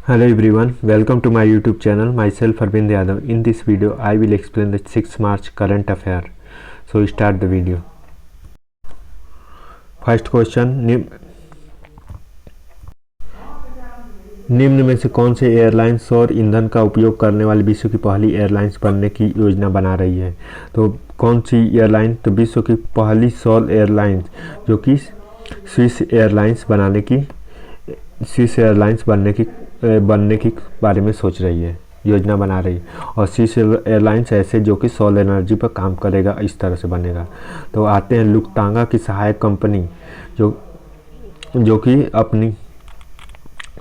Hello everyone, welcome to my YouTube channel. Myself Arvind Yadav. In this video, I will explain the 6 March current affair. So start the video. First question, निम्न में से कौन से airlines सौर ईंधन का उपयोग करने वाली विश्व की पहली एयरलाइंस बनने की योजना बना रही है? तो कौन सी एयरलाइन? तो विश्व की पहली सौर एयरलाइंस जो कि स्विस एयरलाइंस बनने की बारे में सोच रही है, योजना बना रही है। और स्विस एयरलाइंस ऐसे जो कि सोलर एनर्जी पर काम करेगा, इस तरह से बनेगा। तो आते हैं लुफ्तांसा की सहायक कंपनी जो कि अपनी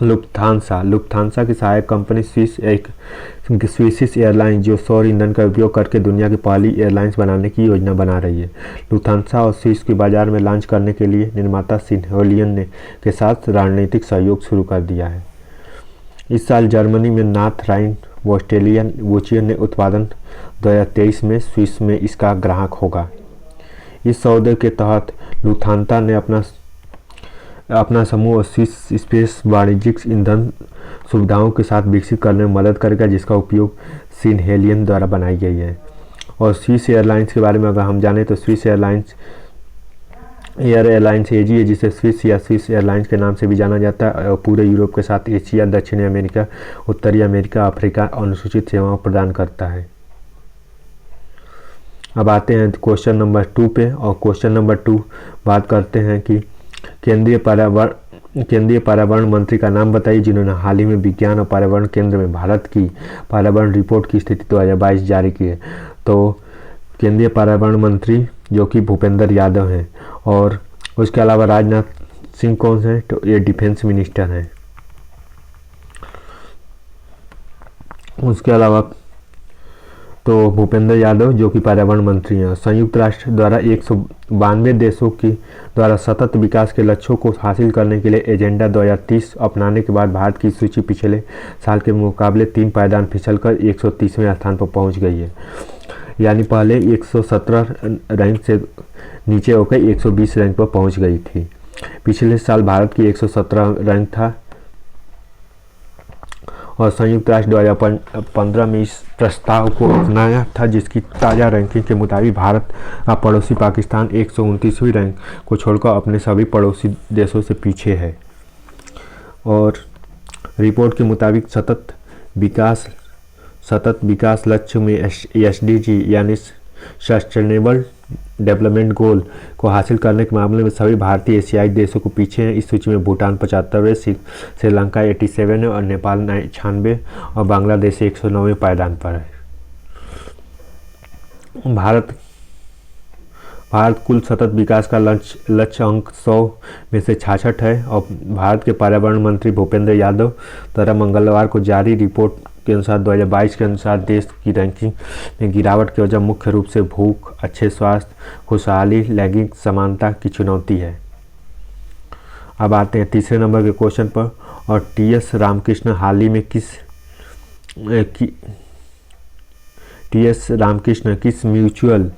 लुफ्तांसा की सहायक कंपनी स्विस एयरलाइन जो सौर ईंधन का उपयोग करके दुनिया की पहली एयरलाइंस बनाने की योजना बना रही है। लुफ्तांसा और स्विस के बाजार में लॉन्च करने के लिए निर्माता सिनहेलियन के साथ रणनीतिक सहयोग शुरू कर दिया है। इस साल जर्मनी में नॉर्थ राइन वेस्टफैलियन ने उत्पादन 2023 में स्विस में इसका ग्राहक होगा। इस सौदे के तहत लुफ्तांसा ने अपना समूह स्विस स्पेस वाणिज्यिक ईंधन सुविधाओं के साथ विकसित करने में मदद करेगा, जिसका उपयोग सिनहेलियन द्वारा बनाई गई है। और स्विस एयरलाइंस के बारे में अगर हम जानें तो स्विस एयरलाइंस एजी है, जिसे स्विस या स्विस एयरलाइंस के नाम से भी जाना जाता है, और पूरे यूरोप के साथ एशिया, दक्षिणी अमेरिका, उत्तरी अमेरिका, अफ्रीका अनुसूचित सेवाओं प्रदान करता है। अब आते हैं क्वेश्चन नंबर 2 पे। और क्वेश्चन नंबर 2 बात करते हैं कि केंद्रीय पर्यावरण मंत्री का नाम बताइए जिन्होंने हाल ही में विज्ञान और पर्यावरण केंद्र में भारत की पर्यावरण रिपोर्ट की स्थिति 2022 जारी की है। तो केंद्रीय पर्यावरण मंत्री जो कि भूपेंद्र यादव हैं, और उसके अलावा राजनाथ सिंह कौन से हैं? तो ये डिफेंस मिनिस्टर हैं। उसके अलावा तो भूपेंद्र यादव जो कि पर्यावरण मंत्री हैं। संयुक्त राष्ट्र द्वारा 192 देशों की द्वारा सतत विकास के लक्ष्यों को हासिल करने के लिए एजेंडा 2030 अपनाने के बाद भारत की सूची पिछले साल के मुकाबले 3 पायदान फिसलकर 130वें स्थान पर पहुंच गई है। यानी पहले 117 रैंक से नीचे होकर 120 रैंक पर पहुंच गई थी। पिछले साल भारत की 117 रैंक था, और संयुक्त राष्ट्र 2015 में इस प्रस्ताव को अपनाया था, जिसकी ताज़ा रैंकिंग के मुताबिक भारत का पड़ोसी पाकिस्तान 129वीं रैंक को छोड़कर अपने सभी पड़ोसी देशों से पीछे है। और रिपोर्ट के मुताबिक सतत विकास लक्ष्य में SDG यानी सस्टेनेबल डेवलपमेंट गोल को हासिल करने के मामले में सभी भारतीय एशियाई देशों को पीछे हैं। इस सूची में भूटान 75वें, श्रीलंका 87वें और नेपाल 96 और बांग्लादेश 109वें पायदान पर है। भारत कुल सतत विकास का लक्ष्य अंक 100 में से 66 है। और भारत के पर्यावरण मंत्री भूपेंद्र यादव द्वारा मंगलवार को जारी रिपोर्ट के अनुसार 2022 के अनुसार देश की रैंकिंग में गिरावट की वजह मुख्य रूप से भूख, अच्छे स्वास्थ्य, खुशहाली, लैंगिक समानता की चुनौती है। अब आते हैं तीसरे नंबर के क्वेश्चन पर। और TS रामकृष्ण हाल ही में किस म्यूचुअल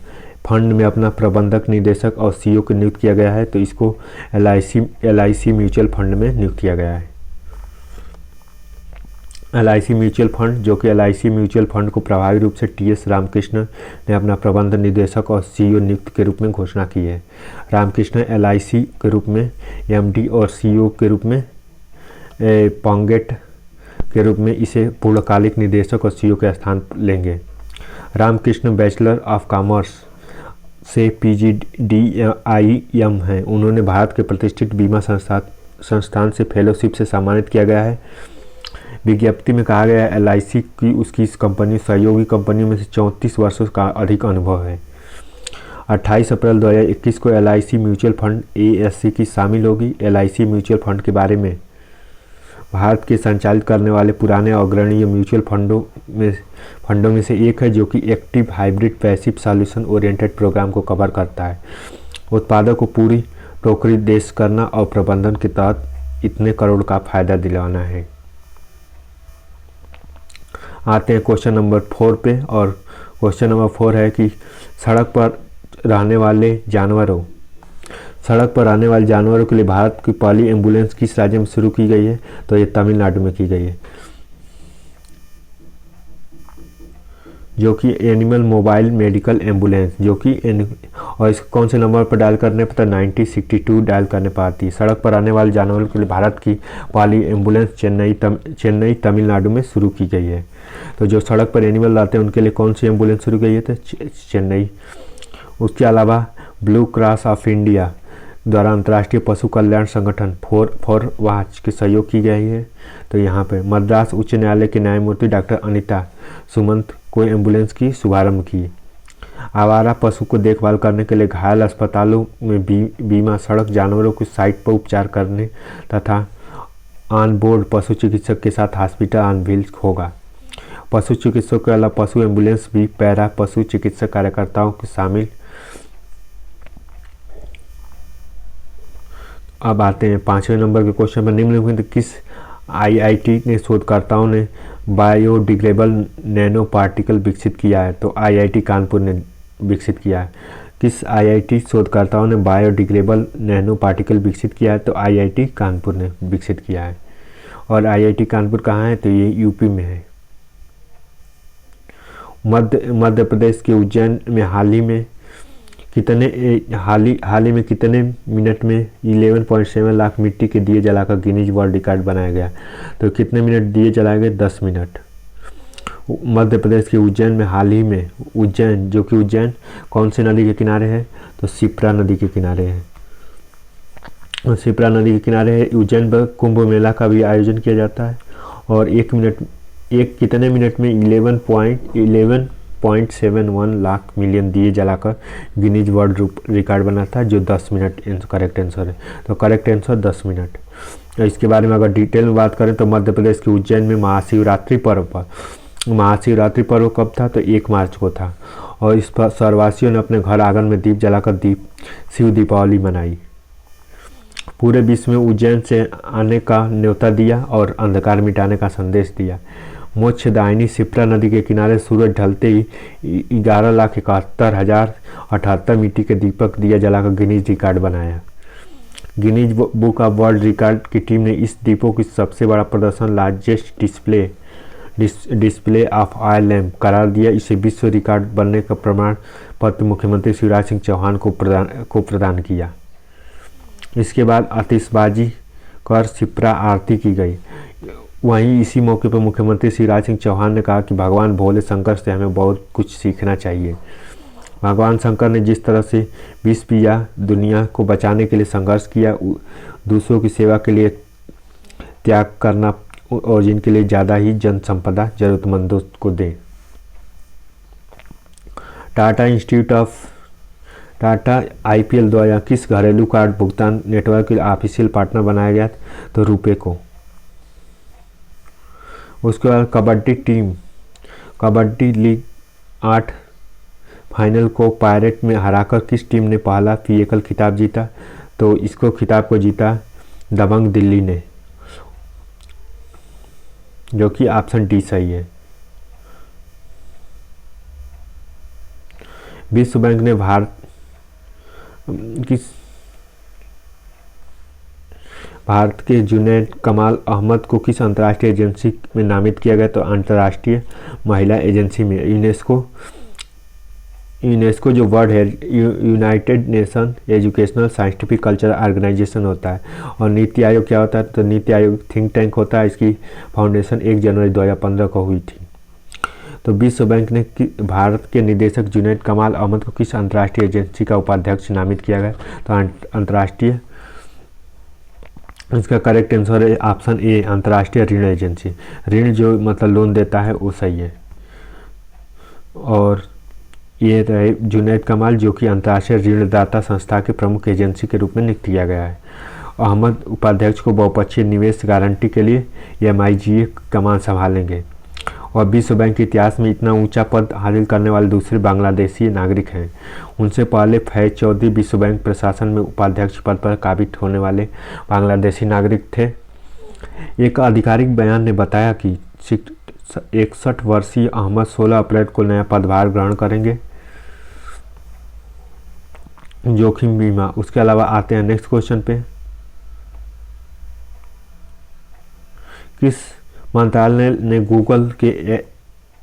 फंड में अपना प्रबंधक, निदेशक और CEO को नियुक्त किया गया है? तो इसको LIC म्यूचुअल फंड में नियुक्त किया गया है। LIC म्यूचुअल फंड जो कि LIC म्यूचुअल फंड को प्रभावी रूप से TS रामकृष्ण ने अपना प्रबंध निदेशक और CEO नियुक्त के रूप में घोषणा की है। रामकृष्ण LIC के रूप में MD और CEO के रूप में पोंगेट के रूप में इसे पूर्णकालिक निदेशक और CEO के स्थान लेंगे। रामकृष्ण बैचलर ऑफ कॉमर्स से PGDIM हैं। उन्होंने भारत के प्रतिष्ठित बीमा संस्थान से फेलोशिप से सम्मानित किया गया है। विज्ञप्ति में कहा गया है LIC की उसकी इस कंपनी सहयोगी कंपनियों में से 34 वर्षों का अधिक अनुभव है। 28 अप्रैल 2021 को LIC म्यूचुअल फंड ASC की शामिल होगी। LIC म्यूचुअल फंड के बारे में भारत के संचालित करने वाले पुराने अग्रणी म्यूचुअल फंडों में से एक है, जो कि active hybrid passive solution oriented program को कवर करता है। उत्पादक को पूरी टोकरी देश करना और प्रबंधन के तहत इतने करोड़ का फायदा दिलाना है। आते हैं क्वेश्चन नंबर 4 पे। और क्वेश्चन नंबर 4 है कि सड़क पर रहने वाले जानवरों सड़क पर आने वाले जानवरों के लिए भारत की पहली एम्बुलेंस किस राज्य में शुरू की गई है? तो ये तमिलनाडु में की गई है, जो कि एनिमल मोबाइल मेडिकल एम्बुलेंस, जो कि और इसको कौन से नंबर पर डायल करने पर? 9062 डायल करने पर आती है। सड़क पर आने वाले जानवरों के लिए भारत की पहली एम्बुलेंस चेन्नई तमिलनाडु में शुरू की गई है। तो जो सड़क पर एनिमल आते हैं उनके लिए कौन सी एम्बुलेंस शुरू की गई है? तो चेन्नई। उसके अलावा ब्लू क्रॉस ऑफ इंडिया द्वारा अंतर्राष्ट्रीय पशु कल्याण संगठन फॉर वाच की सहयोग की गई है। तो यहाँ पे मद्रास उच्च न्यायालय के न्यायमूर्ति डॉक्टर अनिता सुमंत को एम्बुलेंस की शुभारंभ की। आवारा पशु को देखभाल करने के लिए घायल अस्पतालों में बीमा सड़क जानवरों को साइट पर उपचार करने तथा ऑन बोर्ड पशु चिकित्सक के साथ हॉस्पिटल ऑन व्हील्स होगा। पशु चिकित्सकों के अलावा पशु एम्बुलेंस भी पैरा पशु चिकित्सक कार्यकर्ताओं के शामिल। अब आते हैं 5वें नंबर के क्वेश्चन पर। निम्नलिखित किस आईआईटी के शोधकर्ताओं ने बायोडिग्रेडेबल नैनो पार्टिकल विकसित किया है? तो आईआईटी कानपुर ने विकसित किया है। किस आईआईटी शोधकर्ताओं ने बायोडिग्रेडेबल नैनो पार्टिकल विकसित किया है? तो आईआईटी कानपुर ने विकसित किया है। और आईआईटी कानपुर कहाँ है? तो ये यूपी में है। मध्य प्रदेश के उज्जैन में हाल ही में कितने मिनट में 11.7 लाख मिट्टी के दिए जलाकर गिनीज वर्ल्ड रिकॉर्ड बनाया गया? तो कितने मिनट दिए जलाए गए? 10 मिनट। मध्य प्रदेश के उज्जैन में हाल ही में उज्जैन, जो कि उज्जैन कौन सी नदी के किनारे है? तो शिप्रा नदी के किनारे है। शिप्रा नदी के किनारे है। उज्जैन पर कुंभ मेला का भी आयोजन किया जाता है। और कितने मिनट में 11.71 लाख मिलियन दिए जलाकर गिनीज वर्ल्ड रिकॉर्ड बना था, जो 10 मिनट करेक्ट आंसर है। तो करेक्ट आंसर 10 मिनट। इसके बारे में अगर डिटेल में बात करें तो मध्य प्रदेश के उज्जैन में महाशिवरात्रि पर्व कब था? तो 1 मार्च को था। और इस पर शहरवासियों ने अपने घर आंगन में दीप जलाकर शिव दीपावली मनाई। पूरे विश्व में उज्जैन से आने का न्योता दिया और अंधकार मिटाने का संदेश दिया। मोक्षदायिनी शिप्रा नदी के किनारे सूरज ढलते ही 11,71,078 मिट्टी के दीपक दिया जलाकर गिनीज रिकॉर्ड बनाया। Guinness book of world record की टीम ने इस दीपों की सबसे बड़ा प्रदर्शन largest display of oil lamp करार दिया। इसे विश्व रिकॉर्ड बनने का प्रमाण पत्र मुख्यमंत्री शिवराज सिंह चौहान को प्रदान किया। इसके बाद आतिशबाजी कर शिप्रा आरती की गई। वहीं इसी मौके पर मुख्यमंत्री शिवराज सिंह चौहान ने कहा कि भगवान भोले शंकर से हमें बहुत कुछ सीखना चाहिए। भगवान शंकर ने जिस तरह से विष पिया, दुनिया को बचाने के लिए संघर्ष किया, दूसरों की सेवा के लिए त्याग करना और जिनके लिए ज़्यादा ही जन संपदा जरूरतमंदों को दें। टाटा आईपीएल द्वारा किस घरेलू कार्ड भुगतान नेटवर्क के ऑफिशियल पार्टनर बनाया गया? तो रुपे को। उसके बाद कबड्डी लीग 8 फाइनल को पायरेट में हराकर किस टीम ने पहला पीएकल खिताब जीता? तो इसको खिताब को जीता दबंग दिल्ली ने, जो कि ऑप्शन डी सही है। विश्व बैंक ने भारत के जुनैद कमाल अहमद को किस अंतर्राष्ट्रीय एजेंसी में नामित किया गया? तो अंतर्राष्ट्रीय महिला एजेंसी में। यूनेस्को जो वर्ड है united nation educational scientific cultural organisation होता है। और नीति आयोग क्या होता है? तो नीति आयोग थिंक टैंक होता है। इसकी फाउंडेशन 1 जनवरी 2015 को हुई थी। तो विश्व बैंक ने भारत के निदेशक जुनैद कमाल अहमद को किस अंतर्राष्ट्रीय एजेंसी का उपाध्यक्ष नामित किया गया? तो अंतर्राष्ट्रीय, इसका करेक्ट आंसर है ऑप्शन ए अंतर्राष्ट्रीय ऋण एजेंसी। ऋण जो मतलब लोन देता है वो सही है। और ये रहे जुनैद कमाल, जो कि अंतर्राष्ट्रीय ऋणदाता संस्था के प्रमुख एजेंसी के रूप में नियुक्त किया गया है। अहमद उपाध्यक्ष को बहुपक्षीय निवेश गारंटी के लिए MIGA कमान संभालेंगे। और विश्व बैंक के इतिहास में इतना ऊंचा पद हासिल करने वाले दूसरे बांग्लादेशी नागरिक हैं। उनसे पहले फैज चौधरी विश्व बैंक प्रशासन में उपाध्यक्ष पद पर काबिज होने वाले बांग्लादेशी नागरिक थे। एक आधिकारिक बयान ने बताया कि 61 वर्षीय अहमद 16 अप्रैल को नया पदभार ग्रहण करेंगे। जोखिम बीमा। उसके अलावा आते हैं नेक्स्ट क्वेश्चन पे, किस मंत्रालय ने गूगल के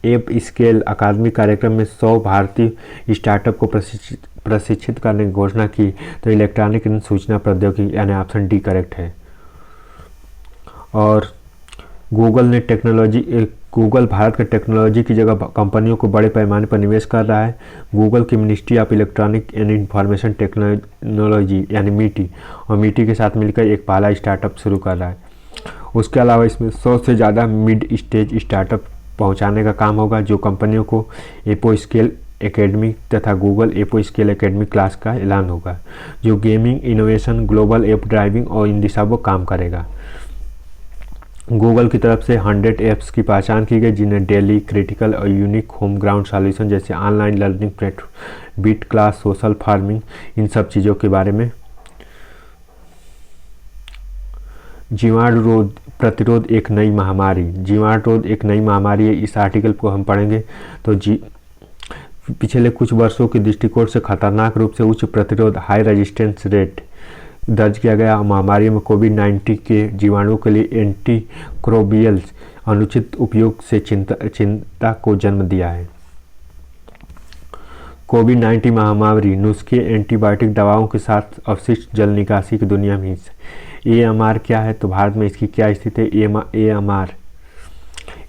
एप स्केल अकादमी कार्यक्रम में 100 भारतीय स्टार्टअप को प्रशिक्षित करने की घोषणा की? तो इलेक्ट्रॉनिक सूचना प्रौद्योगिकी यानी ऑप्शन डी करेक्ट है। और गूगल भारत के टेक्नोलॉजी की जगह कंपनियों को बड़े पैमाने पर निवेश कर रहा है। गूगल की ministry of electronic and information technology यानी मीटी और मीटी के साथ मिलकर एक पहला स्टार्टअप शुरू कर रहा है। उसके अलावा इसमें 100 से ज़्यादा मिड स्टेज स्टार्टअप पहुंचाने का काम होगा, जो कंपनियों को एपो स्केल एकेडमी तथा Google apo scale academy class का ऐलान होगा, जो gaming, innovation, global app driving और इन दिशा पर काम करेगा। गूगल की तरफ से 100 ऐप्स की पहचान की गई, जिन्हें डेली, क्रिटिकल और यूनिक होम ग्राउंड सॉल्यूशन जैसे online learning platform, beat class, social farming, इन सब चीज़ों के बारे में। जीवाणु रोग प्रतिरोध एक नई महामारी। जीवाणु रोग एक नई महामारी है, इस आर्टिकल को हम पढ़ेंगे। तो पिछले कुछ वर्षों के दृष्टिकोण से खतरनाक रूप से उच्च प्रतिरोध, हाई रेजिस्टेंस रेट दर्ज किया गया महामारी में कोविड-19 के जीवाणुओं के लिए एंटीक्रोबियल्स अनुचित उपयोग से चिंता को जन्म दिया है। कोविड-19 महामारी नुस्खे, एंटीबायोटिक दवाओं के साथ अपशिष्ट जल निकासी की दुनिया में एएमआर क्या है? तो भारत में इसकी क्या स्थिति है?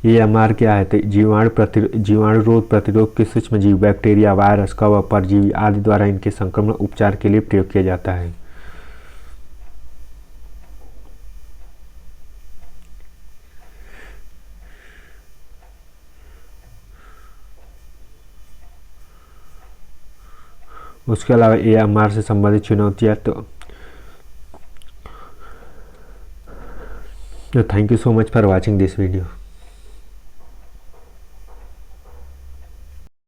एएमआर क्या है? तो जीवाणु रोग प्रतिरोध के सूक्ष्मजीव, बैक्टीरिया, वायरस, कवक, परजीवी आदि द्वारा इनके संक्रमण उपचार के लिए प्रयोग किया जाता है। उसके अलावा एएमआर से संबंधित चुनौतियाँ तो thank you so much for watching this video.